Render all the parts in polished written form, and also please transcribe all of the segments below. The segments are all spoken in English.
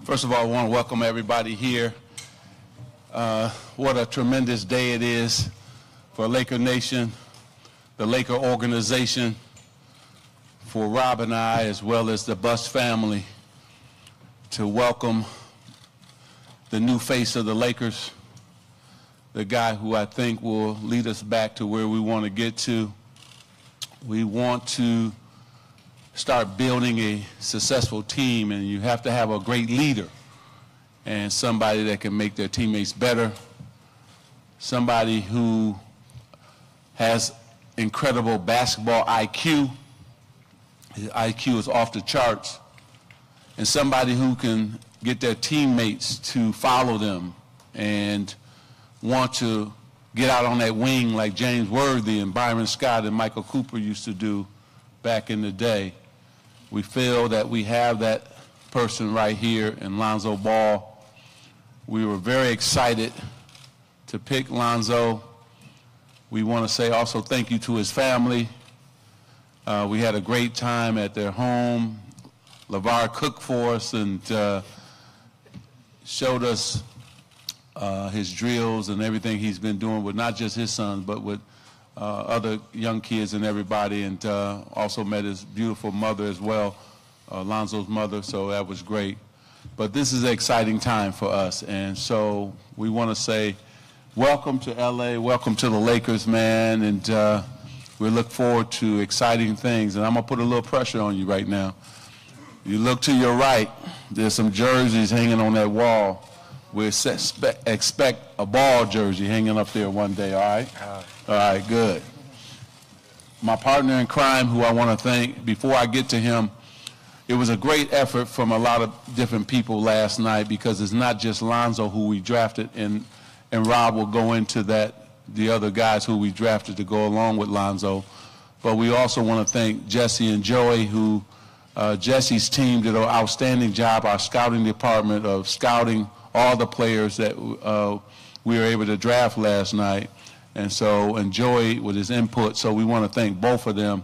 First of all, I want to welcome everybody here. What a tremendous day it is for Laker Nation, the Laker organization, for Rob and I, as well as the Bus family, to welcome the new face of the Lakers, the guy who I think will lead us back to where we want to get to. We want to start building a successful team, and you have to have a great leader and somebody that can make their teammates better, somebody who has incredible basketball IQ. His IQ is off the charts, and somebody who can get their teammates to follow them and want to get out on that wing like James Worthy and Byron Scott and Michael Cooper used to do back in the day. We feel that we have that person right here in Lonzo Ball. We were very excited to pick Lonzo. We want to say also thank you to his family. We had a great time at their home. LeVar cooked for us and showed us his drills and everything he's been doing with not just his sons, but with other young kids and everybody, and also met his beautiful mother as well, Lonzo's mother, so that was great. But this is an exciting time for us, and so we want to say welcome to LA, welcome to the Lakers, man, and we look forward to exciting things. And I'm going to put a little pressure on you right now. You look to your right, there's some jerseys hanging on that wall. We expect a Ball jersey hanging up there one day, all right? All right, good. My partner in crime, who I want to thank, before I get to him, it was a great effort from a lot of different people last night, because it's not just Lonzo who we drafted, and Rob will go into that, the other guys who we drafted to go along with Lonzo. But we also want to thank Jesse and Joey, who Jesse's team did an outstanding job, our scouting department, of scouting all the players that we were able to draft last night. And so, and Joey with his input, so we want to thank both of them.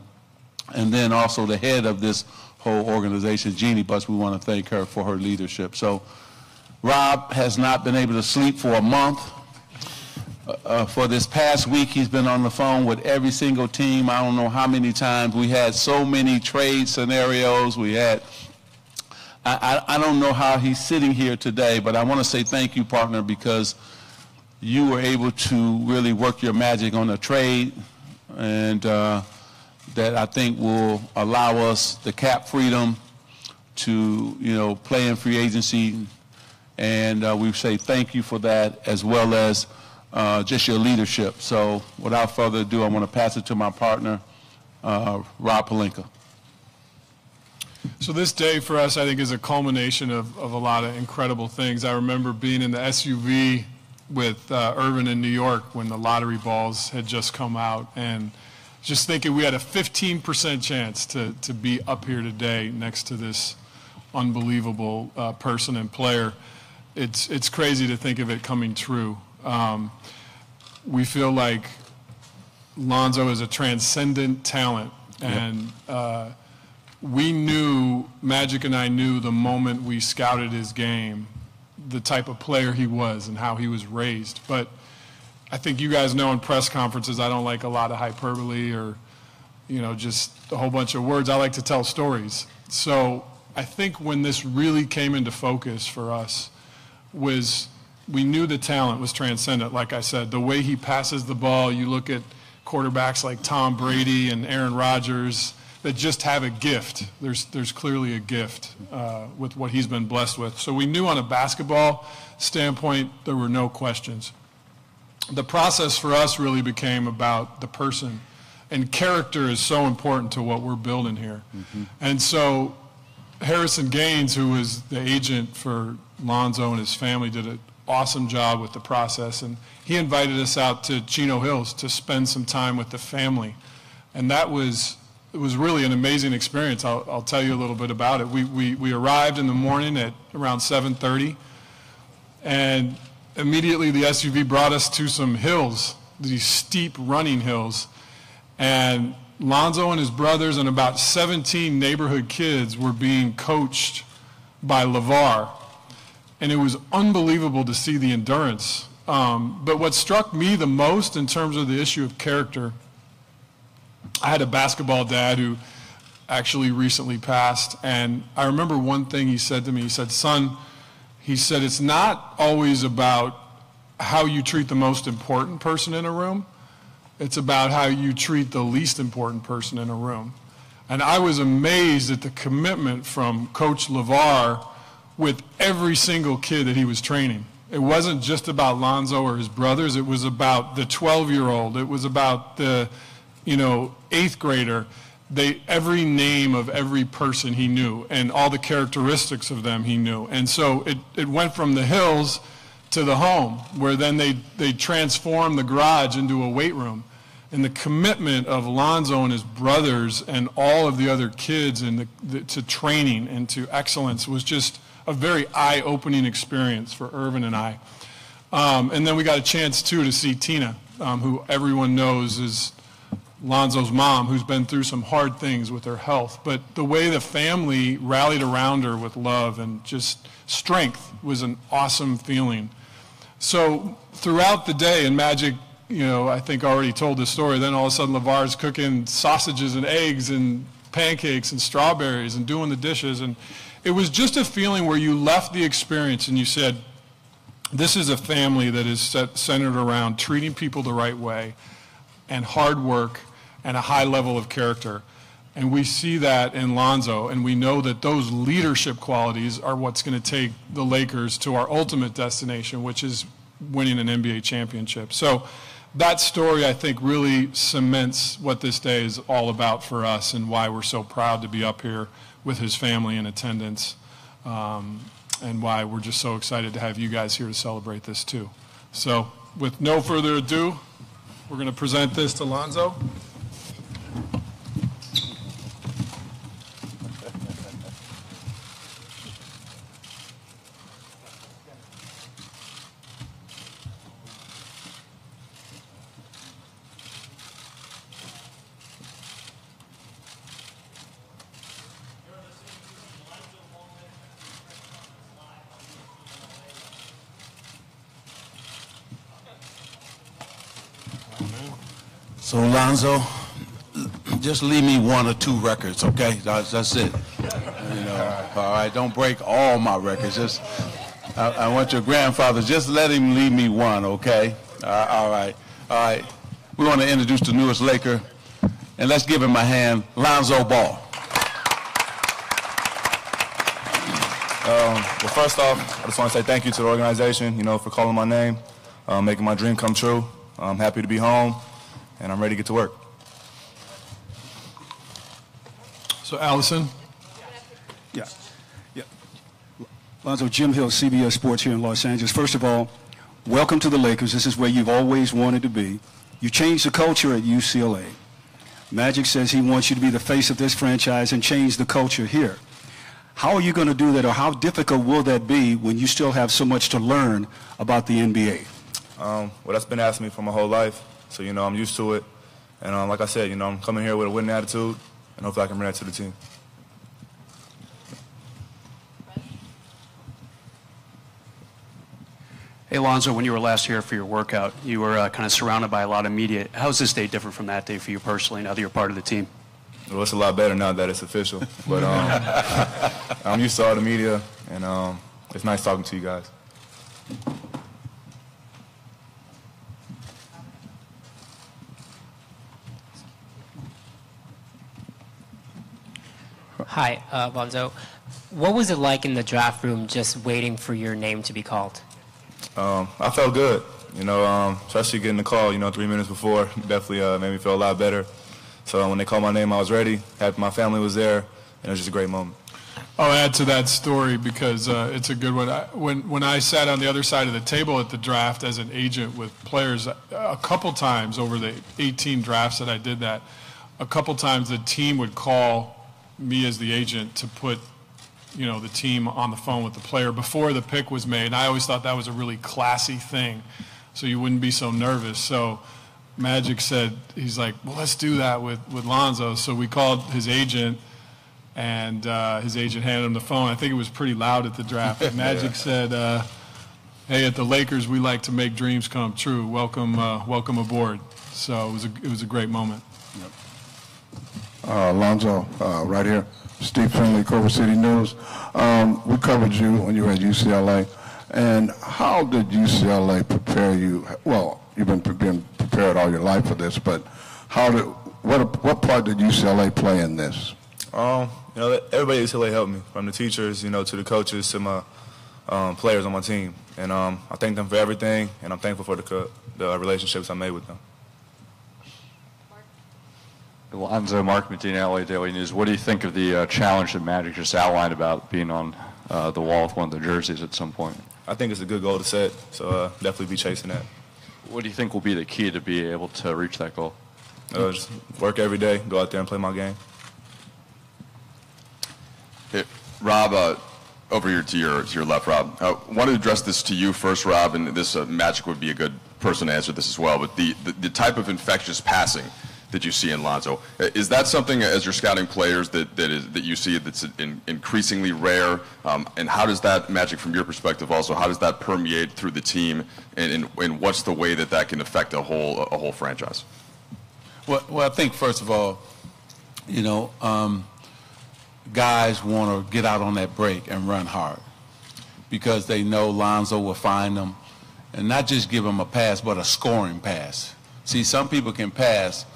And then also the head of this whole organization, Jeannie Bus, we want to thank her for her leadership. So Rob has not been able to sleep for a month. For this past week, he's been on the phone with every single team. I don't know how many times. We had so many trade scenarios. We had, I don't know how he's sitting here today, but I want to say thank you, partner, because you were able to really work your magic on a trade, and that I think will allow us the cap freedom to, you know, play in free agency. And we say thank you for that, as well as just your leadership. So without further ado, I want to pass it to my partner, Rob Pelinka. So this day for us, I think, is a culmination of a lot of incredible things. I remember being in the SUV with Irvin in New York when the lottery balls had just come out, and just thinking we had a 15% chance to be up here today next to this unbelievable person and player. It's crazy to think of it coming true. We feel like Lonzo is a transcendent talent, and we knew, Magic and I knew the moment we scouted his game, the type of player he was and how he was raised. But I think you guys know in press conferences, I don't like a lot of hyperbole or, you know, just a whole bunch of words. I like to tell stories. So I think when this really came into focus for us was we knew the talent was transcendent. Like I said, the way he passes the ball, you look at quarterbacks like Tom Brady and Aaron Rodgers that just have a gift. There's clearly a gift with what he's been blessed with. So we knew on a basketball standpoint, there were no questions. The process for us really became about the person, and character is so important to what we're building here. Mm-hmm. And so Harrison Gaines, who was the agent for Lonzo and his family, did an awesome job with the process, and he invited us out to Chino Hills to spend some time with the family. And it was really an amazing experience. I'll tell you a little bit about it. We arrived in the morning at around 7:30, and immediately the SUV brought us to some hills, these steep running hills, and Lonzo and his brothers and about 17 neighborhood kids were being coached by LeVar. and it was unbelievable to see the endurance. But what struck me the most in terms of the issue of character, I had a basketball dad who actually recently passed, and I remember one thing he said to me. He said, "Son," he said, "it's not always about how you treat the most important person in a room. It's about how you treat the least important person in a room." And I was amazed at the commitment from Coach LeVar with every single kid that he was training. It wasn't just about Lonzo or his brothers. It was about the 12-year-old. It was about the, 8th grader. Every name of every person he knew, and all the characteristics of them he knew. And so it went from the hills to the home, where then they transformed the garage into a weight room. And the commitment of Lonzo and his brothers and all of the other kids to training and to excellence was just a very eye-opening experience for Irvin and I. And then we got a chance, too, to see Tina, who everyone knows is Lonzo's mom, who's been through some hard things with her health. But the way the family rallied around her with love and just strength was an awesome feeling. So throughout the day, and Magic, I think already told this story, then all of a sudden LeVar's cooking sausages and eggs and pancakes and strawberries and doing the dishes. And it was just a feeling where you left the experience and you said, this is a family that is centered around treating people the right way and hard work and a high level of character. And we see that in Lonzo, and we know that those leadership qualities are what's going to take the Lakers to our ultimate destination, which is winning an NBA championship. So that story, I think, really cements what this day is all about for us and why we're so proud to be up here with his family in attendance, and why we're just so excited to have you guys here to celebrate this too. So with no further ado, we're going to present this to Lonzo. So Lonzo, just leave me 1 or 2 records, okay? That's it. All right, don't break all my records. Just, I want your grandfather, just let him leave me 1, okay? All right. We want to introduce the newest Laker, and let's give him a hand, Lonzo Ball. Well, first off, I just want to say thank you to the organization, for calling my name, making my dream come true. I'm happy to be home, and I'm ready to get to work. So, Allison? Yeah. Lonzo, Jim Hill, CBS Sports here in Los Angeles. First of all, welcome to the Lakers. This is where you've always wanted to be. You changed the culture at UCLA. Magic says he wants you to be the face of this franchise and change the culture here. How are you going to do that, or how difficult will that be when you still have so much to learn about the NBA? Well, that's been asked me for my whole life, so, I'm used to it. And like I said, I'm coming here with a winning attitude, and hopefully I can bring that to the team. Hey, Lonzo, when you were last here for your workout, you were kind of surrounded by a lot of media. How is this day different from that day for you personally, now that you're part of the team? Well, it's a lot better now that it's official. But I'm used to all the media, and it's nice talking to you guys. Hi, Lonzo. What was it like in the draft room just waiting for your name to be called? I felt good, especially getting the call, 3 minutes before. Definitely made me feel a lot better. So when they called my name, I was ready. My family was there, and it was just a great moment. I'll add to that story because it's a good one. When I sat on the other side of the table at the draft as an agent with players, a couple times over the 18 drafts that I did that, a couple times the team would call me as the agent to put the team on the phone with the player before the pick was made. And I always thought that was a really classy thing, so you wouldn't be so nervous. So Magic said, he's like, well, let's do that with Lonzo. So we called his agent, and his agent handed him the phone. I think it was pretty loud at the draft. But Magic said, "Hey, at the Lakers, we like to make dreams come true. Welcome, welcome aboard." So it was a great moment. Lonzo, right here. Steve Finley, Culver City News. We covered you when you were at UCLA. And how did UCLA prepare you? Well, you've been being prepared all your life for this, but what part did UCLA play in this? Everybody at UCLA helped me, from the teachers, to the coaches, to my players on my team. And I thank them for everything, and I'm thankful for the relationships I made with them. Lonzo, Mark Medina, LA Daily News. What do you think of the challenge that Magic just outlined about being on the wall with one of the jerseys at some point? I think it's a good goal to set, so definitely be chasing that. What do you think will be the key to be able to reach that goal? Just work every day, go out there and play my game. Hey, Rob, over here to your left, Rob. I wanted to address this to you first, Rob, and this Magic would be a good person to answer this as well, but the type of infectious passing that you see in Lonzo, is that something as you're scouting players that you see that's increasingly rare? And how does that, Magic, from your perspective also, how does that permeate through the team, and what's the way that can affect a whole franchise? Well, I think first of all, guys want to get out on that break and run hard because they know Lonzo will find them, and not just give them a pass, but a scoring pass. See, some people can pass,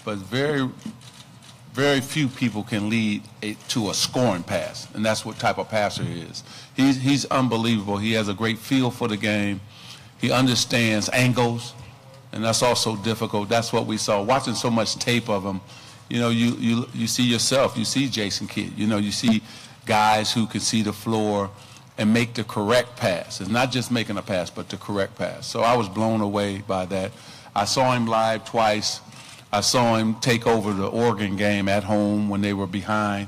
but very, very few people can lead to a scoring pass, and that's what type of passer he is. He's unbelievable. He has a great feel for the game. He understands angles, and that's also difficult. That's what we saw. Watching so much tape of him, you see yourself. You see Jason Kidd. You see guys who can see the floor and make the correct pass. It's not just making a pass, but the correct pass. So I was blown away by that. I saw him live twice. I saw him take over the Oregon game at home when they were behind,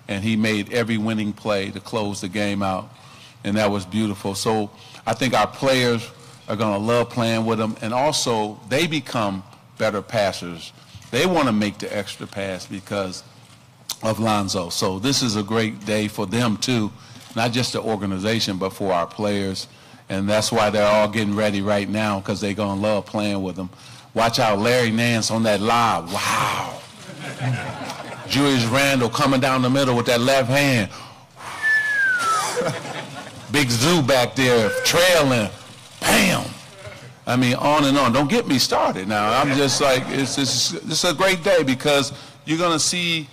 and he made every winning play to close the game out, and that was beautiful. So I think our players are going to love playing with him, and also they become better passers. They want to make the extra pass because of Lonzo. So this is a great day for them too, not just the organization, but for our players, and that's why they're all getting ready right now because they're going to love playing with him. Watch out, Larry Nance on that lob. Wow. Julius Randle coming down the middle with that left hand. Big Zoo back there trailing. Bam. I mean, on and on. Don't get me started now. I'm just like, it's a great day because you're going to see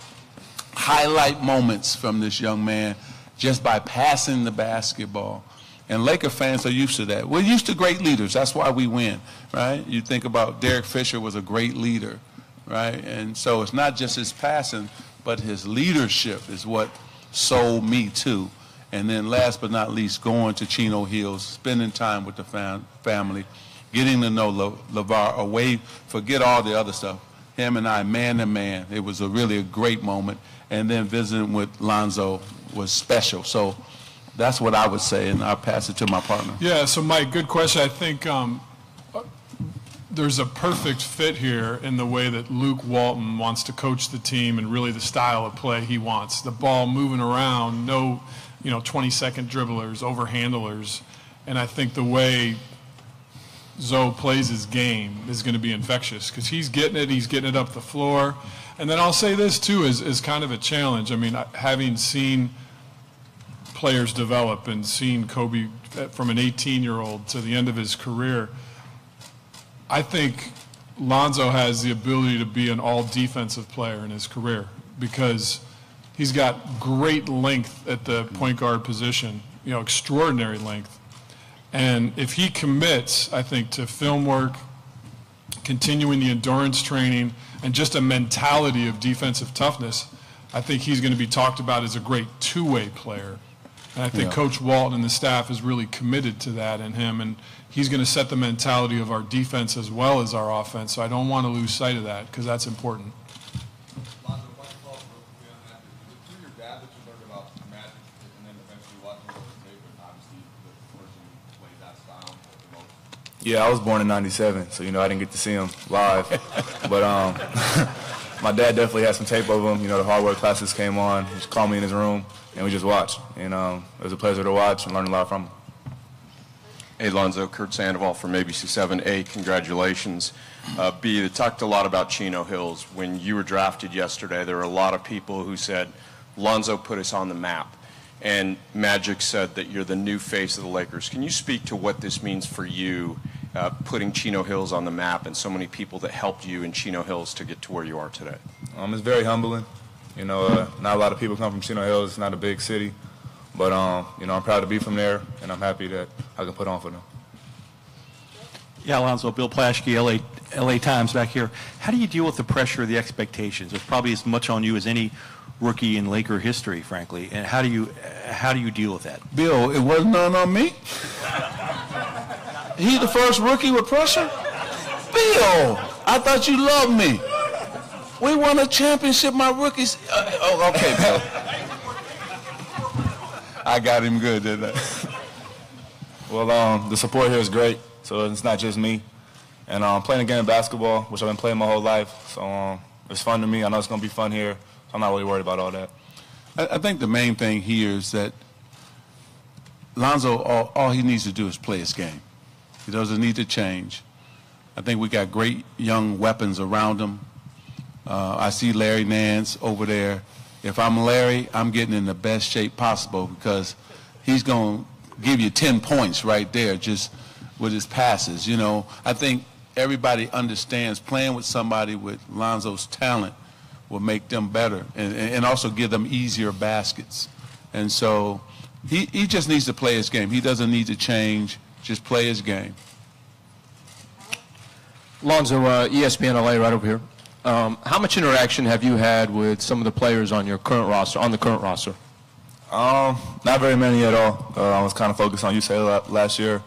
highlight moments from this young man just by passing the basketball. And Laker fans are used to that. We're used to great leaders. That's why we win, right? You think about Derek Fisher was a great leader, right? And so it's not just his passing, but his leadership is what sold me too. And then last but not least, going to Chino Hills, spending time with the family, getting to know LeVar away, forget all the other stuff. Him and I, man to man, it was really a great moment. And then visiting with Lonzo was special. So that's what I would say, and I'll pass it to my partner. Yeah, so Mike, good question. I think there's a perfect fit here in the way that Luke Walton wants to coach the team and really the style of play he wants. The ball moving around, no 20-second dribblers, overhandlers. And I think the way Zoe plays his game is going to be infectious because he's getting it up the floor. And then I'll say this, too, is kind of a challenge. I mean, having seen players develop and seen Kobe from an 18-year-old to the end of his career, I think Lonzo has the ability to be an all-defensive player in his career because he's got great length at the point guard position, extraordinary length. And if he commits, I think, to film work, continuing the endurance training, and just a mentality of defensive toughness, I think he's going to be talked about as a great two-way player. And I think Coach Walton and the staff is really committed to that in him, and he's going to set the mentality of our defense as well as our offense. So I don't want to lose sight of that because that's important. Lonzo, one follow-up real quickly on that. Was it through your dad that you learned about Magic and then eventually watching over the tape, and obviously the person who played that style the most? Yeah, I was born in '97, so I didn't get to see him live. But my dad definitely had some tape of him. You know, the hardware classes came on. He just called me in his room, and we just watched. And it was a pleasure to watch and learn a lot from him. Hey, Lonzo, Kurt Sandoval from ABC7. A, congratulations. B, they talked a lot about Chino Hills. When you were drafted yesterday, there were a lot of people who said, Lonzo put us on the map. And Magic said that you're the new face of the Lakers. Can you speak to what this means for you, putting Chino Hills on the map and so many people that helped you in Chino Hills to get to where you are today? It's very humbling. You know, not a lot of people come from Chino Hills. It's not a big city. But, you know, I'm proud to be from there, and I'm happy that I can put on for them. Yeah, Alonzo, Bill Plaschke, LA Times back here. How do you deal with the pressure of the expectations? It's probably as much on you as any rookie in Laker history, frankly. And how do you deal with that? Bill, it wasn't none on me. He the first rookie with pressure? Bill, I thought you loved me. We won a championship, my rookies. Okay, Bill. I got him good, didn't I? Well, the support here is great, so it's not just me. And playing a game of basketball, which I've been playing my whole life, so it's fun to me. I know it's going to be fun here, so I'm not really worried about all that. I think the main thing here is that Lonzo, all he needs to do is play his game. He doesn't need to change. I think we got great young weapons around him. I see Larry Nance over there. If I'm Larry, I'm getting in the best shape possible because he's going to give you 10 points right there just with his passes. You know, I think everybody understands playing with somebody with Lonzo's talent will make them better and also give them easier baskets. And so he just needs to play his game. He doesn't need to change, just play his game. Lonzo, ESPN LA right over here. How much interaction have you had with some of the players on your current roster, on the current roster? Not very many at all. I was kind of focused on UCLA last year,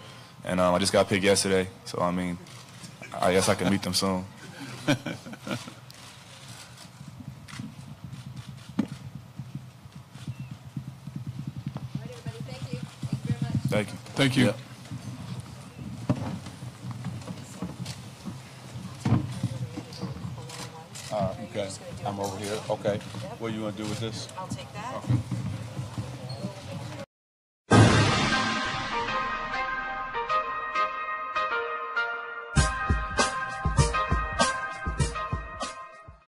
and I just got picked yesterday. So, I mean, I guess I can meet them soon. All right, everybody, thank you. Thank you very much. Thank you. Thank you. Yep. Okay, I'm over here. Okay. What are you going to do with this? I'll take that. Okay.